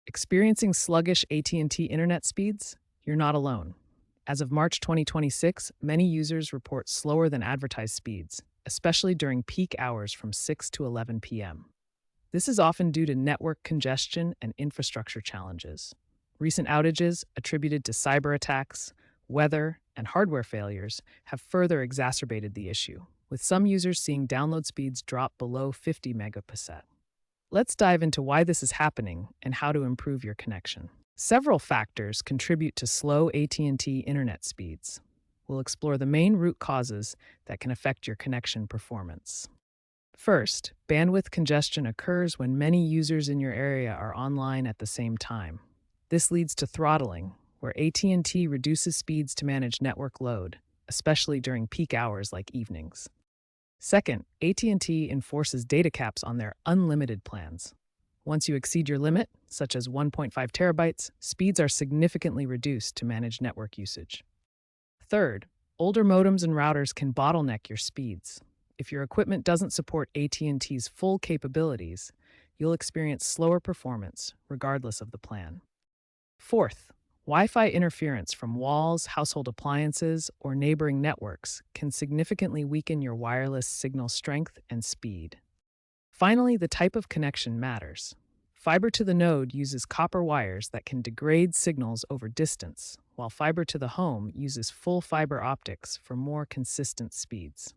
Experiencing sluggish AT&T internet speeds? You're not alone. As of March 2026, many users report slower than advertised speeds, especially during peak hours from 6 to 11 p.m. This is often due to network congestion and infrastructure challenges. Recent outages, attributed to cyber attacks, weather, and hardware failures, have further exacerbated the issue, with some users seeing download speeds drop below 50 megabits. Let's dive into why this is happening and how to improve your connection. Several factors contribute to slow AT&T internet speeds. We'll explore the main root causes that can affect your connection performance. First, bandwidth congestion occurs when many users in your area are online at the same time. This leads to throttling, where AT&T reduces speeds to manage network load, especially during peak hours like evenings. Second, AT&T enforces data caps on their unlimited plans. Once you exceed your limit, such as 1.5 terabytes, speeds are significantly reduced to manage network usage. Third, older modems and routers can bottleneck your speeds. If your equipment doesn't support AT&T's full capabilities, you'll experience slower performance, regardless of the plan. Fourth, Wi-Fi interference from walls, household appliances, or neighboring networks can significantly weaken your wireless signal strength and speed. Finally, the type of connection matters. Fiber to the node uses copper wires that can degrade signals over distance, while fiber to the home uses full fiber optics for more consistent speeds.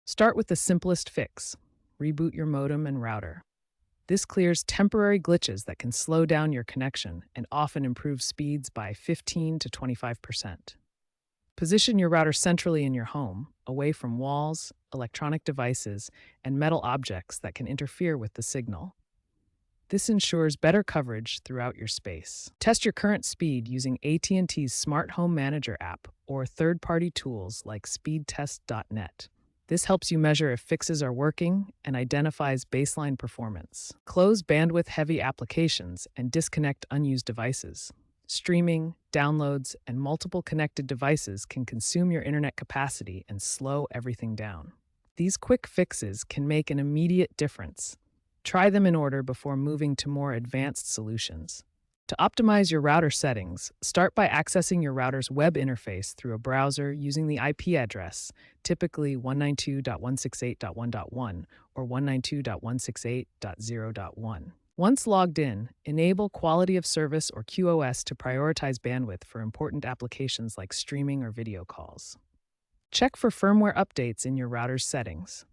Start with the simplest fix: reboot your modem and router. This clears temporary glitches that can slow down your connection and often improve speeds by 15 to 25%. Position your router centrally in your home, away from walls, electronic devices, and metal objects that can interfere with the signal. This ensures better coverage throughout your space. Test your current speed using AT&T's Smart Home Manager app or third-party tools like speedtest.net. This helps you measure if fixes are working and identifies baseline performance. Close bandwidth-heavy applications and disconnect unused devices. Streaming, downloads, and multiple connected devices can consume your internet capacity and slow everything down. These quick fixes can make an immediate difference. Try them in order before moving to more advanced solutions. To optimize your router settings, start by accessing your router's web interface through a browser using the IP address, typically 192.168.1.1 or 192.168.0.1. Once logged in, enable Quality of Service or QoS to prioritize bandwidth for important applications like streaming or video calls. Check for firmware updates in your router's settings.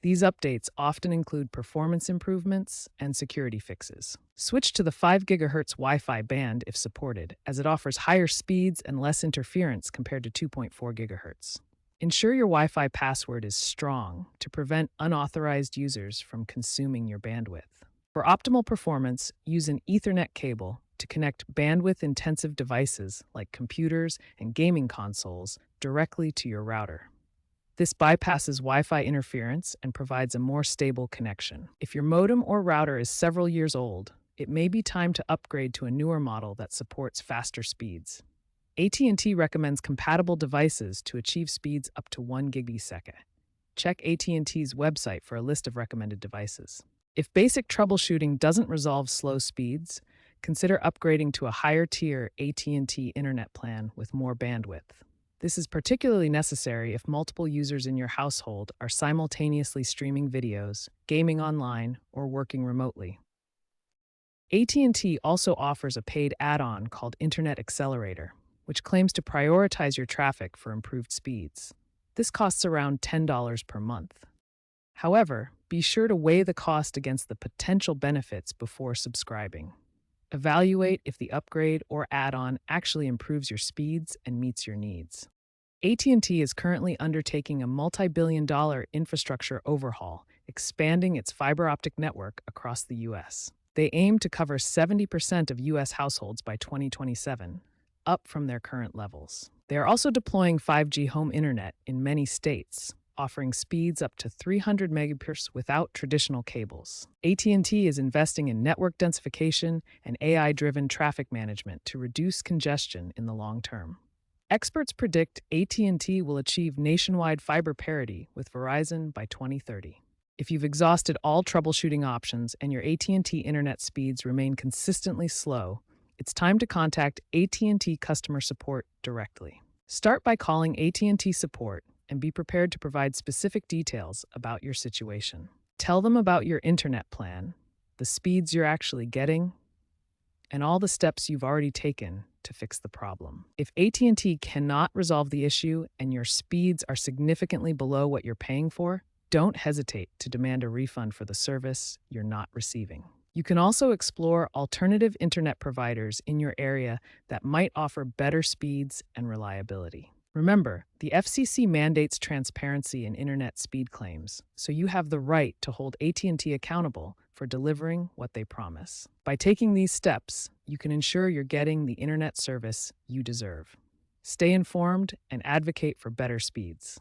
These updates often include performance improvements and security fixes. Switch to the 5 GHz Wi-Fi band if supported, as it offers higher speeds and less interference compared to 2.4 GHz. Ensure your Wi-Fi password is strong to prevent unauthorized users from consuming your bandwidth. For optimal performance, use an Ethernet cable to connect bandwidth-intensive devices like computers and gaming consoles directly to your router. This bypasses Wi-Fi interference and provides a more stable connection. If your modem or router is several years old, it may be time to upgrade to a newer model that supports faster speeds. AT&T recommends compatible devices to achieve speeds up to 1 Gbps. Check AT&T's website for a list of recommended devices. If basic troubleshooting doesn't resolve slow speeds, consider upgrading to a higher-tier AT&T internet plan with more bandwidth. This is particularly necessary if multiple users in your household are simultaneously streaming videos, gaming online, or working remotely. AT&T also offers a paid add-on called Internet Accelerator, which claims to prioritize your traffic for improved speeds. This costs around $10 per month. However, be sure to weigh the cost against the potential benefits before subscribing. Evaluate if the upgrade or add-on actually improves your speeds and meets your needs. AT&T is currently undertaking a multi-billion-dollar infrastructure overhaul, expanding its fiber optic network across the U.S. They aim to cover 70% of U.S. households by 2027, up from their current levels. They are also deploying 5G home internet in many states, offering speeds up to 300 megabits without traditional cables. AT&T is investing in network densification and AI-driven traffic management to reduce congestion in the long term. Experts predict AT&T will achieve nationwide fiber parity with Verizon by 2030. If you've exhausted all troubleshooting options and your AT&T internet speeds remain consistently slow, it's time to contact AT&T customer support directly. Start by calling AT&T support and be prepared to provide specific details about your situation. Tell them about your internet plan, the speeds you're actually getting, and all the steps you've already taken to fix the problem. If AT&T cannot resolve the issue and your speeds are significantly below what you're paying for, don't hesitate to demand a refund for the service you're not receiving. You can also explore alternative internet providers in your area that might offer better speeds and reliability. Remember, the FCC mandates transparency in internet speed claims, so you have the right to hold AT&T accountable for delivering what they promise. By taking these steps, you can ensure you're getting the internet service you deserve. Stay informed and advocate for better speeds.